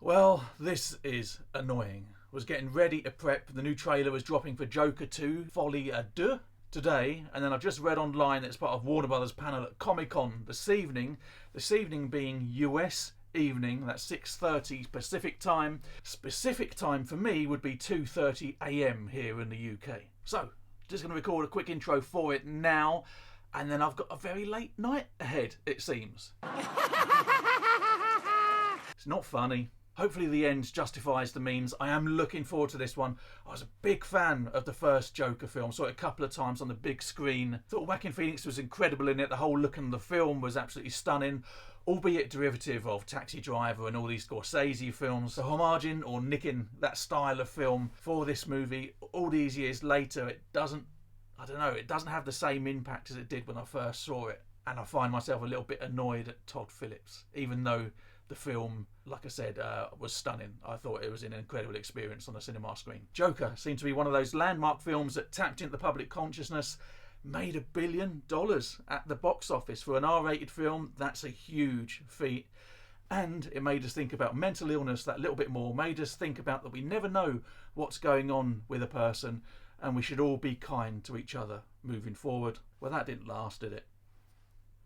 Well, this is annoying. Was getting ready to prep. The new trailer was dropping for Joker 2, FOLIE today, and then I've just read online that it's part of Warner Brothers panel at Comic-Con this evening. This evening being US evening, that's 6:30 Pacific time. Specific time for me would be 2:30 AM here in the UK. So, just going to record a quick intro for it now, and then I've got a very late night ahead, it seems. It's not funny. Hopefully the end justifies the means. I am looking forward to this one. I was a big fan of the first Joker film. Saw it a couple of times on the big screen. Thought Joaquin Phoenix was incredible in it. The whole look of the film was absolutely stunning, albeit derivative of Taxi Driver and all these Scorsese films. So homaging or nicking that style of film for this movie all these years later, it doesn't have the same impact as it did when I first saw it. And I find myself a little bit annoyed at Todd Phillips, even though the film, like I said, was stunning. I thought it was an incredible experience on the cinema screen. Joker seemed to be one of those landmark films that tapped into the public consciousness, made $1 billion at the box office. For an R-rated film, that's a huge feat. And it made us think about mental illness that little bit more, made us think about that we never know what's going on with a person, and we should all be kind to each other moving forward. Well, that didn't last, did it?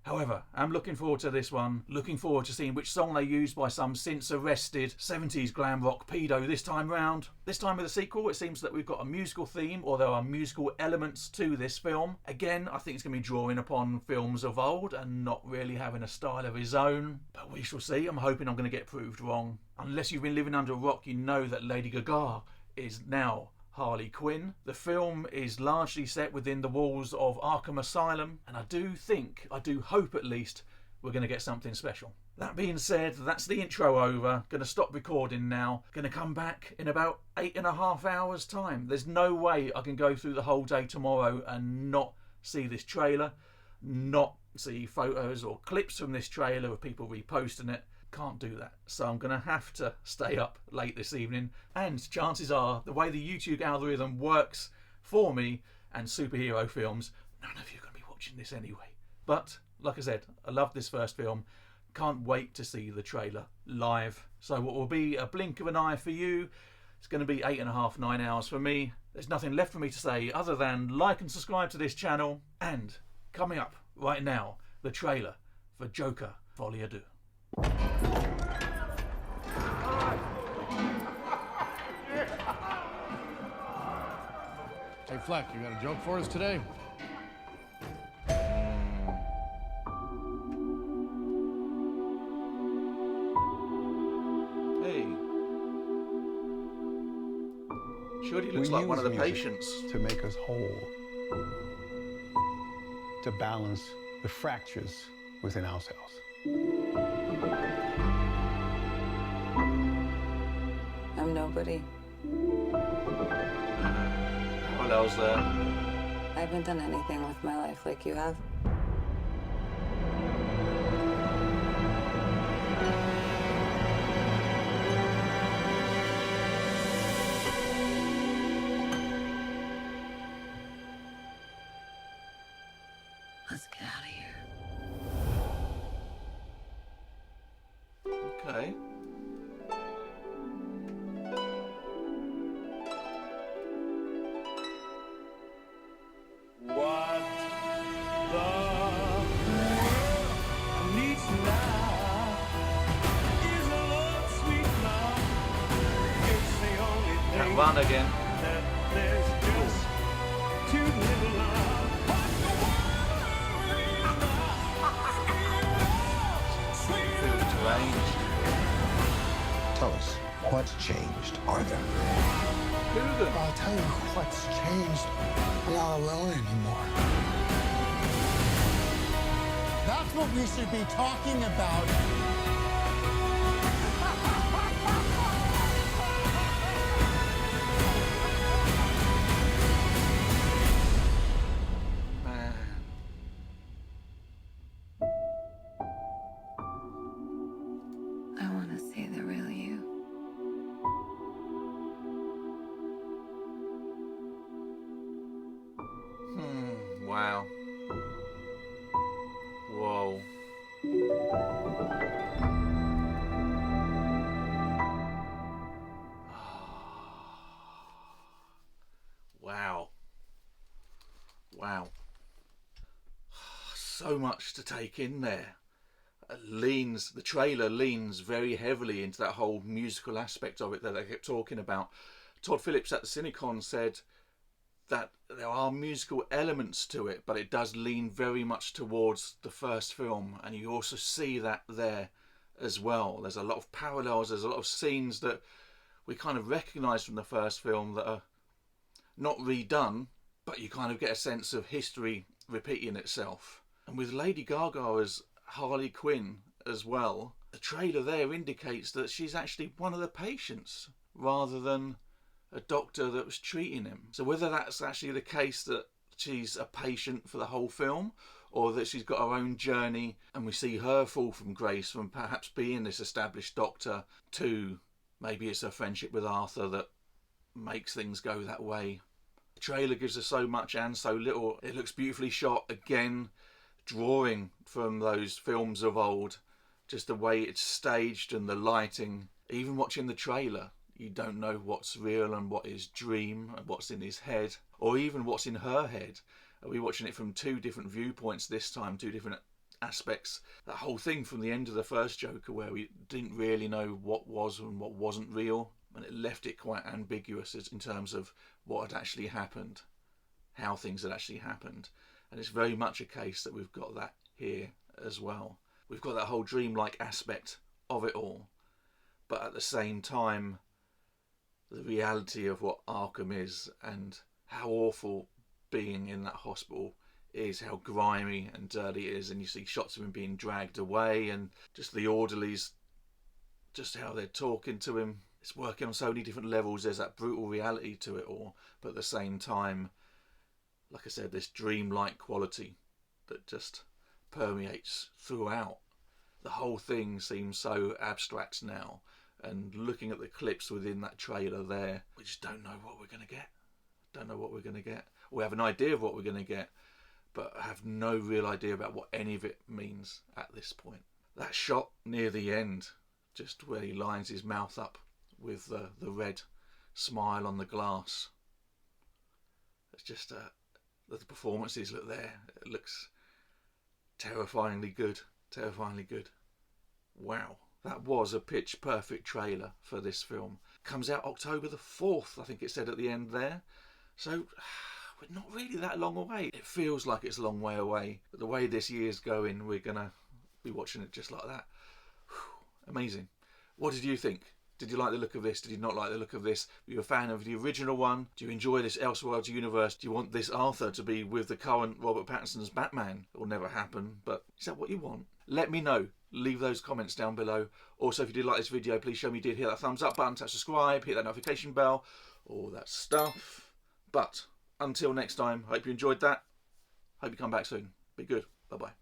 However, I'm looking forward to this one. Looking forward to seeing which song they used by some since arrested 70s glam rock pedo this time round. This time with a sequel, it seems that we've got a musical theme, or there are musical elements to this film. Again, I think it's going to be drawing upon films of old and not really having a style of his own. But we shall see. I'm hoping I'm going to get proved wrong. Unless you've been living under a rock, you know that Lady GaGa is now Harley Quinn. The film is largely set within the walls of Arkham Asylum, and I do hope at least, we're going to get something special. That being said, that's the intro over. Going to stop recording now. Going to come back in about 8.5 hours time. There's no way I can go through the whole day tomorrow and not see this trailer, not see photos or clips from this trailer of people reposting it. Can't do that, so I'm going to have to stay up late this evening, and chances are, the way the YouTube algorithm works for me and superhero films, none of you are going to be watching this anyway. But like I said, I love this first film, can't wait to see the trailer live. So what will be a blink of an eye for you, it's going to be 8.5, 9 hours for me. There's nothing left for me to say other than like and subscribe to this channel, and coming up right now, the trailer for Joker FOLIE. Hey Fleck, you got a joke for us today? Hey. Shorty looks like one of the patients. To make us whole. To balance the fractures within ourselves. I'm nobody. Parallels there. I haven't done anything with my life like you have. Let's get out of here. Okay. Can't run again. Feels deranged. Tell us, what's changed, Arthur? I'll tell you what's changed. I'm not alone anymore. That's what we should be talking about. I want to see the real you. Wow. Whoa. Wow. So much to take in there. The trailer leans very heavily into that whole musical aspect of it that they kept talking about. Todd Phillips at the Cinecon said that there are musical elements to it, but it does lean very much towards the first film, and you also see that there as well. There's a lot of parallels, there's a lot of scenes that we kind of recognise from the first film that are not redone, but you kind of get a sense of history repeating itself. And with Lady GaGa as Harley Quinn as well, the trailer there indicates that she's actually one of the patients rather than a doctor that was treating him. So whether that's actually the case that she's a patient for the whole film, or that she's got her own journey and we see her fall from grace from perhaps being this established doctor to maybe it's her friendship with Arthur that makes things go that way. The trailer gives us so much and so little. It looks beautifully shot, again drawing from those films of old, just the way it's staged and the lighting. Even watching the trailer, you don't know what's real and what is dream and what's in his head, or even what's in her head. Are we watching it from two different viewpoints this time, two different aspects? That whole thing from the end of the first Joker where we didn't really know what was and what wasn't real, and it left it quite ambiguous in terms of what had actually happened, how things had actually happened. And it's very much a case that we've got that here as well. We've got that whole dreamlike aspect of it all, but at the same time, the reality of what Arkham is and how awful being in that hospital is, how grimy and dirty it is, and you see shots of him being dragged away and just the orderlies, just how they're talking to him. It's working on so many different levels. There's that brutal reality to it all, but at the same time, like I said, this dreamlike quality that just permeates throughout. The whole thing seems so abstract now, and looking at the clips within that trailer there, we just don't know what we're going to get. Don't know what we're going to get. We have an idea of what we're going to get, but have no real idea about what any of it means at this point. That shot near the end, just where he lines his mouth up with the red smile on the glass. It's just the performances look there. It looks terrifyingly good. Terrifyingly good. Wow. That was a pitch perfect trailer for this film. Comes out October the 4th, I think it said at the end there. So we're not really that long away. It feels like it's a long way away. But the way this year's going, we're going to be watching it just like that. Whew, amazing. What did you think? Did you like the look of this? Did you not like the look of this? Were you a fan of the original one? Do you enjoy this Elseworlds universe? Do you want this Arthur to be with the current Robert Pattinson's Batman? It will never happen, but is that what you want? Let me know. Leave those comments down below. Also, if you did like this video, please show me you did. Hit that thumbs up button, touch subscribe, hit that notification bell, all that stuff. But until next time, hope you enjoyed that. Hope you come back soon. Be good. Bye-bye.